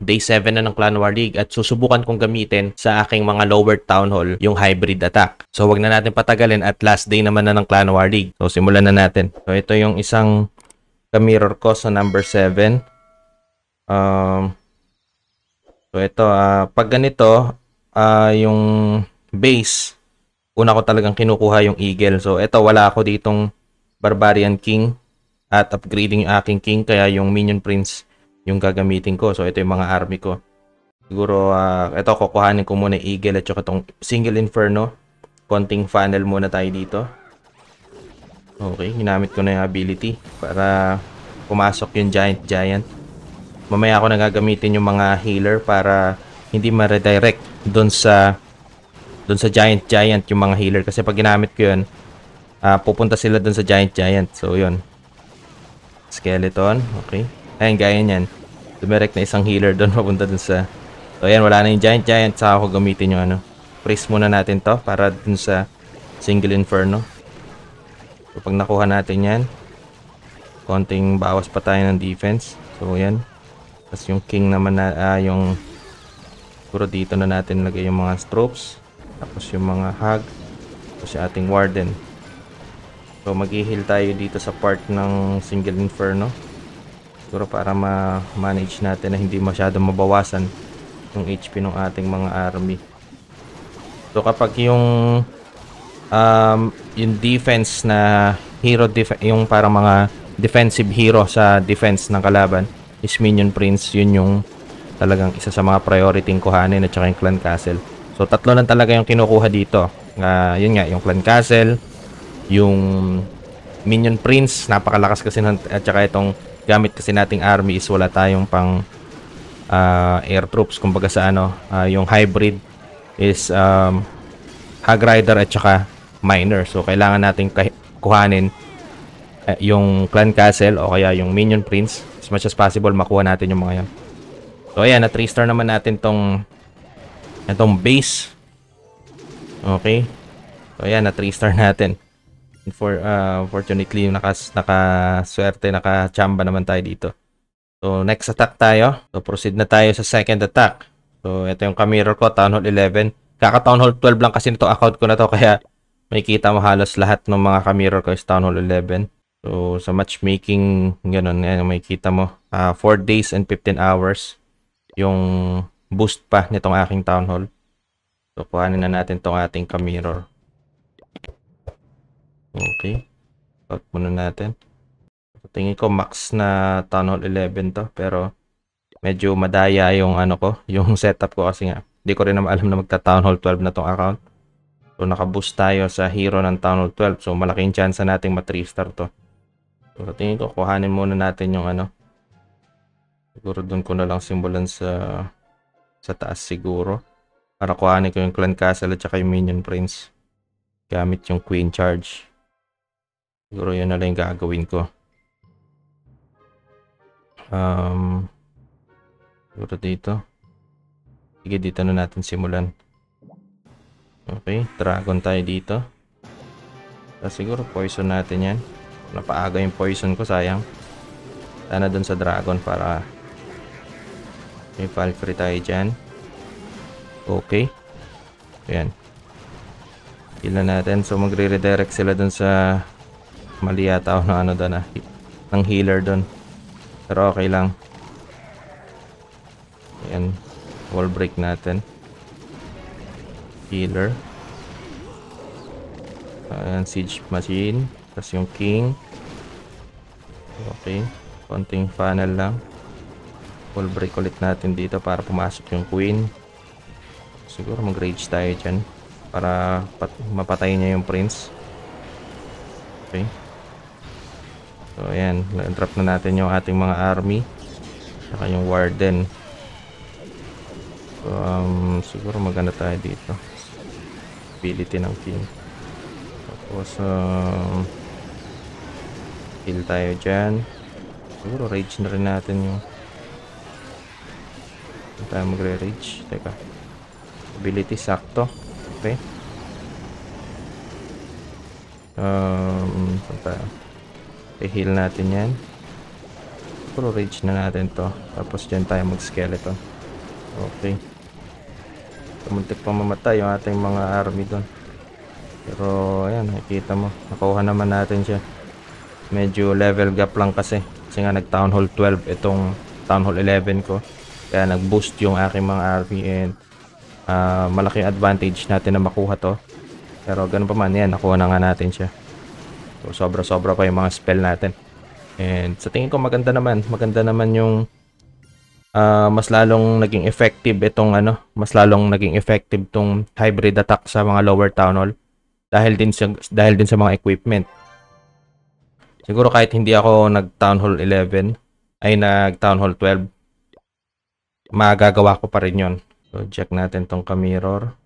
Day 7 na ng Clan War League at susubukan kong gamitin sa aking mga lower town hall yung hybrid attack. So wag na natin patagalin at last day naman na ng Clan War League. So simulan na natin. So ito yung isang ka-mirror ko sa number 7. So ito, pag ganito, yung base, una ko talagang kinukuha yung Eagle. So ito, wala ako ditong Barbarian King at upgrading yung aking King, kaya yung Minion Prince yung gagamitin ko. So ito yung mga army ko. Siguro ito kukuhanin ko muna Eagle at saka itong Single Inferno. Konting funnel muna tayo dito. Okay, ginamit ko na yung ability para pumasok yung Giant. Mamaya ako na gagamitin yung mga healer para hindi ma-redirect doon sa Giant yung mga healer, kasi pag ginamit ko yun, pupunta sila doon sa Giant. So yun, skeleton. Okay. Ayan, gaya niyan. Dumirect na isang healer doon, papunta doon sa... So, ayan, wala na yung Giant. Saka ako gamitin yung Freeze muna natin to para doon sa Single Inferno. So, pag nakuha natin yan, konting bawas pa tayo ng defense. So, ayan. Tapos yung King naman na... yung... Siguro dito na natin lagay yung mga Strokes. Tapos yung mga Hag. Tapos yung ating Warden. So, mag-heal tayo dito sa part ng Single Inferno. Siguro para ma-manage natin na hindi masyadong mabawasan yung HP ng ating mga army. So kapag yung defense na hero, yung parang mga defensive hero sa defense ng kalaban is Minion Prince, yun yung talagang isa sa mga priority kuhanin, at saka yung Clan Castle. So tatlo lang talaga yung kinukuha dito. Yun nga, yung Clan Castle, yung Minion Prince, napakalakas kasi at saka itong gamit kasi nating army is wala tayong pang air troops. Kumbaga sa yung hybrid is Hag Rider at saka Miner. So kailangan nating kuhanin yung Clan Castle o kaya yung Minion Prince. As much as possible makuha natin yung mga yan. So ayan, na 3-star naman natin itong base. Okay. So ayan, na 3-star natin. Fortunately, nakaswerte, nakachamba naman tayo dito. So, next attack tayo. So, proceed na tayo sa second attack. So, ito yung ka-mirror ko, Town Hall 11. Kaka-Town Hall 12 lang kasi nito account ko na to, kaya makikita mo halos lahat ng mga ka-mirror ko is Town Hall 11. So, sa matchmaking, ganun, makikita mo. 4 days and 15 hours yung boost pa nitong aking Town Hall. So, kuhanin na natin tong ating ka-mirror. Okay. Out muna natin. Tingin ko max na Town Hall 11 to, pero medyo madaya yung yung setup ko kasi nga hindi ko rin naman alam na magta Town Hall 12 na tong account. So naka-boost tayo sa hero ng Town Hall 12. So malaking chance nating ma-3-star to. So tingin ko kuhanin muna natin yung siguro doon ko na lang simulan sa taas siguro. Para kuhanin ko yung Clan Castle at saka yung Minion Prince. Gamit yung Queen Charge. Siguro yun na lang yung gagawin ko. Siguro dito. Sige, dito na natin simulan. Okay, dragon tayo dito. Siguro poison natin yan. Napaaga yung poison ko, sayang. Sana dun sa dragon para may Valkyrie tayo dyan. Okay. Ayan. Heal na natin. So magre-redirect sila dun sa mali yata o ng doon ng healer doon, pero okay lang. Ayan, wall break natin. Healer. Ayan, siege machine. Tapos yung king. Okay, konting funnel lang. Wall break ulit natin dito para pumasok yung queen. Siguro mag rage tayo dyan para mapatay niya yung prince. Okay. So ayan, drop na natin yung ating mga army saka yung warden. So siguro maganda tayo dito. Ability ng king. Tapos heal tayo dyan. Siguro rage na rin natin yung tayo magre-rage. Teka, ability sakto. Okay. Saan tayo? I-heal natin yan. Siguro rage na natin to. Tapos dyan tayo mag-skeleton. Okay. Muntik pang mamatay yung ating mga army doon. Pero ayan, nakikita mo. Nakuha naman natin siya. Medyo level gap lang kasi. Kasi nga nag Town Hall 12 itong Town Hall 11 ko. Kaya nag-boost yung aking mga army and malaking advantage natin na makuha to. Pero ganun pa man, yan, nakuha na nga natin siya. So sobra-sobra pa yung mga spell natin. And sa tingin ko maganda naman yung mas lalong naging effective itong mas lalong naging effective tong hybrid attack sa mga lower town hall dahil din sa mga equipment. Siguro kahit hindi ako nag Town Hall 11 ay nag Town Hall 12, magagawa ko pa rin 'yon. So check natin tong ka-mirror.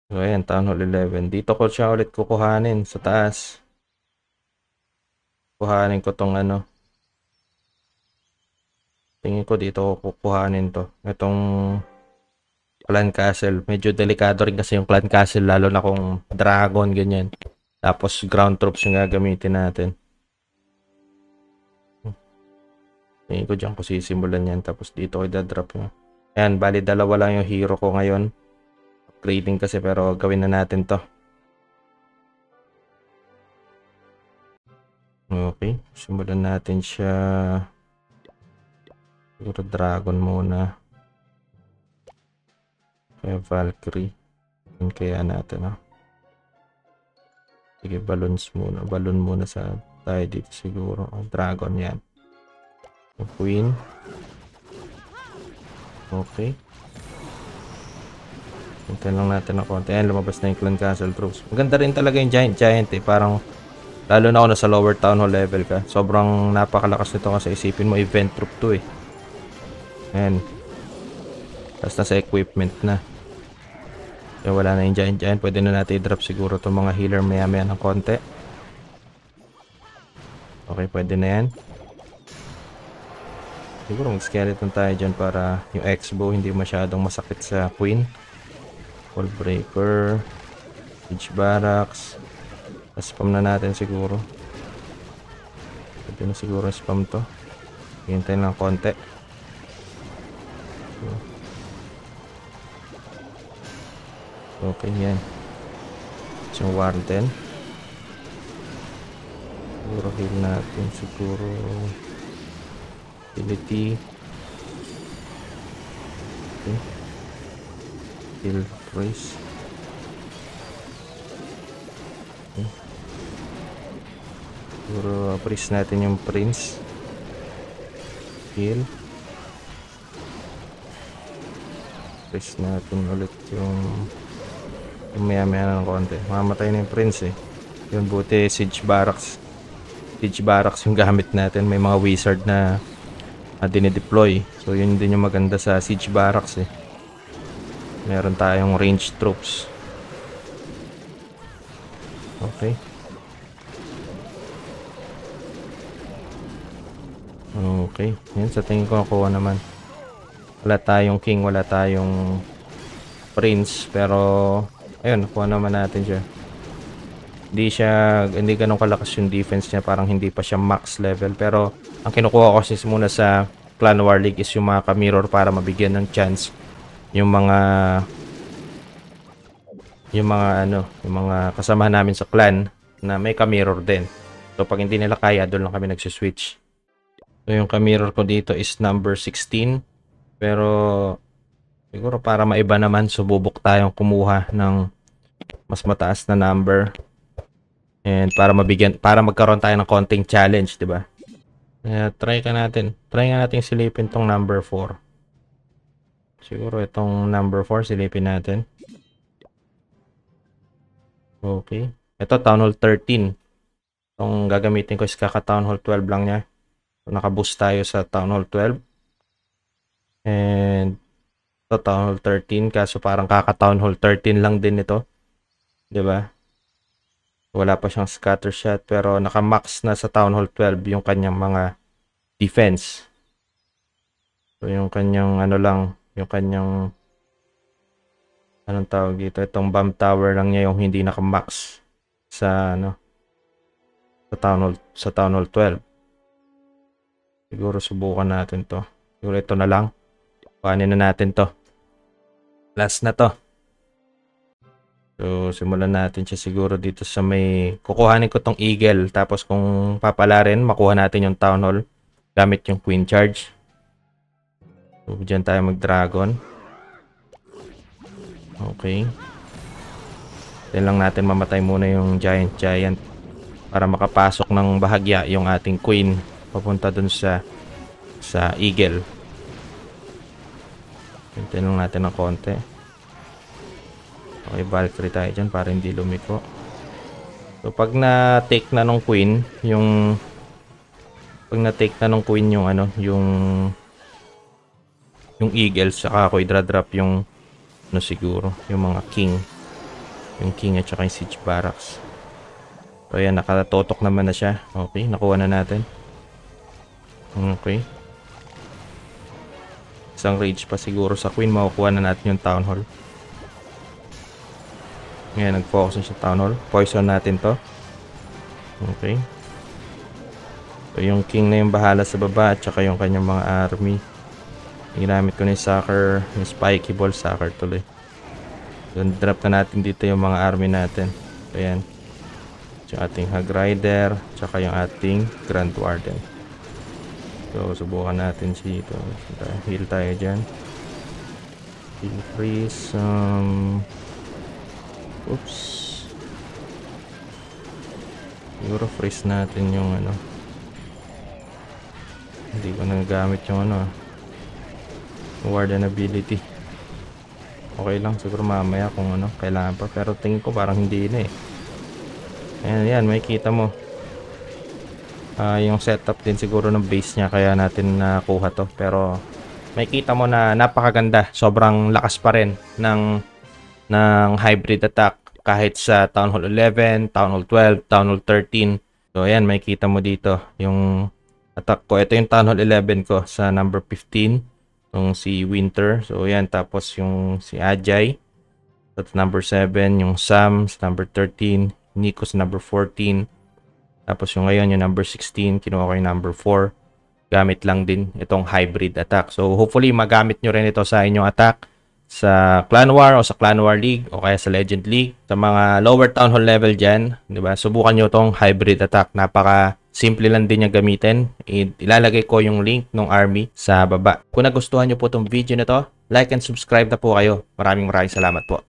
So ayan, Town Hall 11. Dito ko siya ulit kukuhanin sa taas. Kuhanin ko tong tingin ko dito ko kukuhanin to. Itong Clan Castle. Medyo delikado rin kasi yung Clan Castle lalo na kung dragon ganyan. Tapos ground troops yung gagamitin natin. Tingin ko dyan ko sisimulan yan. Tapos dito ko idadrop nyo. Ayan, bali dalawa lang yung hero ko ngayon. Upgrading kasi pero gawin na natin to. Okay, simulan natin siya. Siguro dragon muna. Kaya Valkyrie. Yun kaya natin Sige, balloons muna. Balloon muna sa tayo dito siguro. Dragon yan. Yung Queen. Okay. Hintayin lang natin ng konti. Ayan, lumabas na yung Clan Castle troops. Maganda rin talaga yung Giant Parang, lalo na ako nasa lower town hall level ka. Sobrang napakalakas nito kasi isipin mo event troop to eh. Ayan. Tapos nasa equipment na. Kaya wala na yung Giant. Pwede na natin i-drop siguro itong mga healer maya-maya ng konti. Okay, pwede na yan. Siguro mag-skeleton tayo dyan para yung X-bow hindi masyadong masakit sa Queen. Wall breaker. Siege barracks. Spam na natin siguro. Pwede na siguro spam to. Hintayin lang konti. Okay, yan. So, Warden. Siguro heal natin. Siguro ability. Okay. Heal priest. Okay. Siguro priest natin yung prince. Heal. Priest natin ulit yung maya-maya ng konti. Mamatay na yung prince eh. Yun, buti siege barracks. Siege barracks yung gamit natin. May mga wizard na dinideploy. So yun din yung maganda sa siege barracks eh. Meron tayong ranged troops. Okay. Okay. Yan, sa tingin ko nakuha naman. Wala tayong king, wala tayong prince. Pero ayun, nakuha naman natin siya. Hindi ganun kalakas yung defense niya. Parang hindi pa siya max level. Pero ang kinukuha ko kasi muna sa Clan War League is yung mga ka-mirror para mabigyan ng chance yung mga kasamahan namin sa clan na may ka-mirror din. So pag hindi nila kaya, doon lang kami nagsiswitch. So yung ka-mirror ko dito is number 16. Pero siguro para maiba naman, sububok tayong kumuha ng mas mataas na number. And para magkaroon tayo ng konting challenge, 'di ba? Kaya try nga natin silipin tong number 4. Siguro itong number 4 silipin natin. Okay. Ito Town Hall 13. Itong gagamitin ko is kaka Town Hall 12 lang niya. So, naka-boost tayo sa Town Hall 12. And ito Town Hall 13 kaso parang kaka Town Hall 13 lang din ito. 'Di ba? Wala pa siyang scatter shot pero naka-max na sa Town Hall 12 yung kanyang mga defense. So yung kanyang yung kanyang anong tawag dito, itong bomb tower lang niya yung hindi naka-max sa sa Town Hall 12. Siguro subukan natin to. Siguro ito na lang. Kuhanin na natin to. Last na to. So, simulan natin siya siguro dito sa may... Kukuhanin ko tong Eagle. Tapos kung papala rin, makuha natin yung Town Hall. Gamit yung Queen Charge. So, dyan tayo mag-Dragon. Okay. Then lang natin mamatay muna yung Giant. Para makapasok ng bahagya yung ating Queen. Papunta dun sa Eagle. Hintayin lang natin ng konti. Okay, Valkyrie tayo dyan para hindi lumiko. So, pag na-take na nung Queen, yung... Pag na-take na nung Queen yung ano, yung Eagle, saka ako i-drop yung ano siguro, yung mga King. Yung King at saka yung Siege Barracks. So, ayan, nakatotok naman na siya. Okay, nakuha na natin. Okay. Isang rage pa siguro sa Queen, makukuha na natin yung Town Hall. Ngayon, nag-focus na siya Town Hall. Poison natin to. Okay. So, yung King na yung bahala sa baba at saka yung kanyang mga army. Ginamit ko na yung Sucker, yung Spiky Ball, Sucker tuloy. So, drop na natin dito yung mga army natin. So, ayan. Yung ating Hag Rider, tsaka yung ating Grand Warden. So, subukan natin dito. Heal tayo dyan. Heal freeze. Oops. Siguro freeze natin yung ano. Hindi ko nagagamit yung ano. Warden ability. Okay lang. Siguro mamaya kung ano. Kailangan pa. Pero tingin ko parang hindi na eh. Ayan, yan. May kita mo. Yung setup din siguro ng base niya. Kaya natin nakuha to. Pero may kita mo na napakaganda. Sobrang lakas pa rin ng hybrid attack kahit sa Town Hall 11, Town Hall 12, Town Hall 13. So ayan, may kita mo dito yung attack ko. Ito yung Town Hall 11 ko sa number 15, yung si Winter. So ayan, tapos yung si Ajay at number 7, yung Sam sa number 13, Nico sa number 14. Tapos yung ngayon yung number 16, kinuha ko yung number 4. Gamit lang din itong hybrid attack. So hopefully magamit nyo rin ito sa inyong attack sa Clan War o sa Clan War League o kaya sa Legend League. Sa mga lower Town Hall level dyan, di ba? Subukan nyo tong hybrid attack. Napaka simple lang din niya gamitin. Ilalagay ko yung link ng army sa baba. Kung nagustuhan nyo po tong video na to, like and subscribe na po kayo. Maraming salamat po.